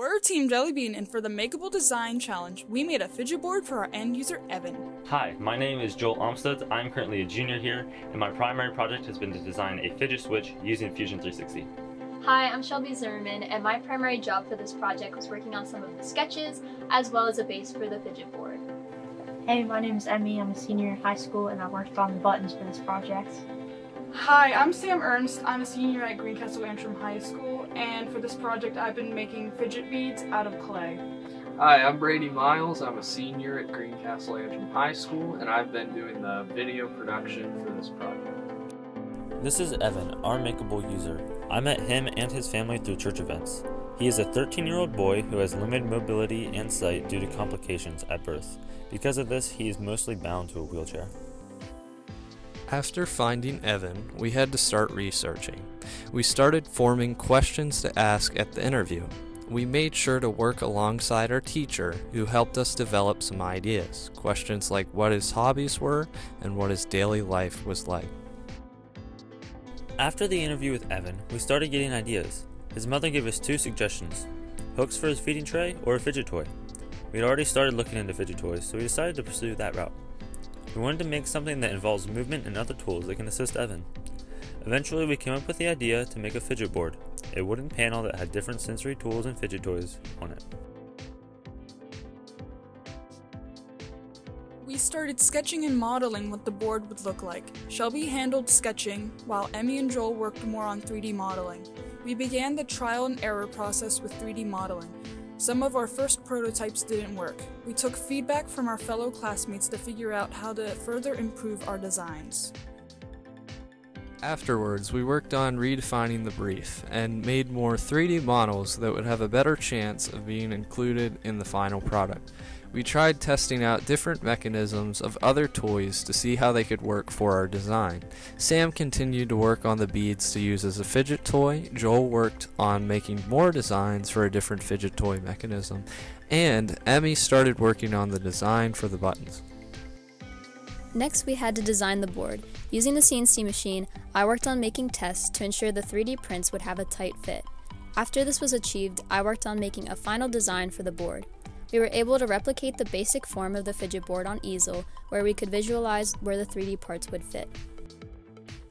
We're Team Jellybean, and for the Makeable Design Challenge, we made a fidget board for our end user, Evan. Hi, my name is Joel Olmsted. I'm currently a junior here, and my primary project has been to design a fidget switch using Fusion 360. Hi, I'm Shelby Zimmerman, and my primary job for this project was working on some of the sketches, as well as a base for the fidget board. Hey, my name is Emmy. I'm a senior in high school, and I worked on the buttons for this project. Hi, I'm Sam Ernst. I'm a senior at Greencastle Antrim High School, and for this project I've been making fidget beads out of clay. Hi, I'm Brady Miles. I'm a senior at Greencastle Antrim High School, and I've been doing the video production for this project. This is Evan, our Makeable user. I met him and his family through church events. He is a 13-year-old boy who has limited mobility and sight due to complications at birth. Because of this, he is mostly bound to a wheelchair. After finding Evan, we had to start researching. We started forming questions to ask at the interview. We made sure to work alongside our teacher, who helped us develop some ideas. Questions like what his hobbies were and what his daily life was like. After the interview with Evan, we started getting ideas. His mother gave us two suggestions: hooks for his feeding tray or a fidget toy. We had already started looking into fidget toys, so we decided to pursue that route. We wanted to make something that involves movement and other tools that can assist Evan. Eventually, we came up with the idea to make a fidget board, a wooden panel that had different sensory tools and fidget toys on it. We started sketching and modeling what the board would look like. Shelby handled sketching, while Emmy and Joel worked more on 3D modeling. We began the trial and error process with 3D modeling. Some of our first prototypes didn't work. We took feedback from our fellow classmates to figure out how to further improve our designs. Afterwards, we worked on redefining the brief and made more 3D models that would have a better chance of being included in the final product. We tried testing out different mechanisms of other toys to see how they could work for our design. Sam continued to work on the beads to use as a fidget toy, Joel worked on making more designs for a different fidget toy mechanism, and Emmy started working on the design for the buttons. Next, we had to design the board. Using the CNC machine, I worked on making tests to ensure the 3D prints would have a tight fit. After this was achieved, I worked on making a final design for the board. We were able to replicate the basic form of the fidget board on easel, where we could visualize where the 3D parts would fit.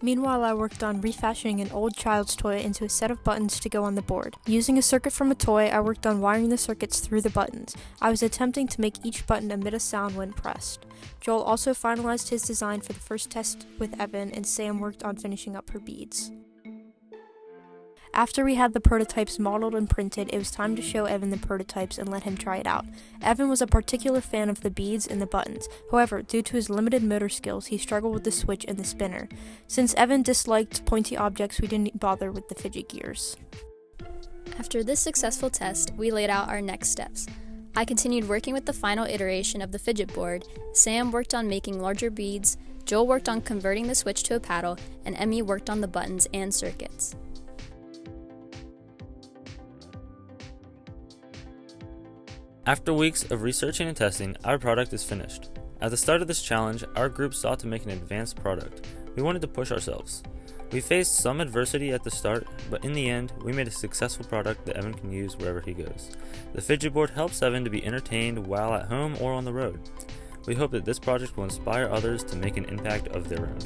Meanwhile, I worked on refashioning an old child's toy into a set of buttons to go on the board. Using a circuit from a toy, I worked on wiring the circuits through the buttons. I was attempting to make each button emit a sound when pressed. Joel also finalized his design for the first test with Evan, and Sam worked on finishing up her beads. After we had the prototypes modeled and printed, it was time to show Evan the prototypes and let him try it out. Evan was a particular fan of the beads and the buttons. However, due to his limited motor skills, he struggled with the switch and the spinner. Since Evan disliked pointy objects, we didn't bother with the fidget gears. After this successful test, we laid out our next steps. I continued working with the final iteration of the fidget board, Sam worked on making larger beads, Joel worked on converting the switch to a paddle, and Emmy worked on the buttons and circuits. After weeks of researching and testing, our product is finished. At the start of this challenge, our group sought to make an advanced product. We wanted to push ourselves. We faced some adversity at the start, but in the end, we made a successful product that Evan can use wherever he goes. The fidget board helps Evan to be entertained while at home or on the road. We hope that this project will inspire others to make an impact of their own.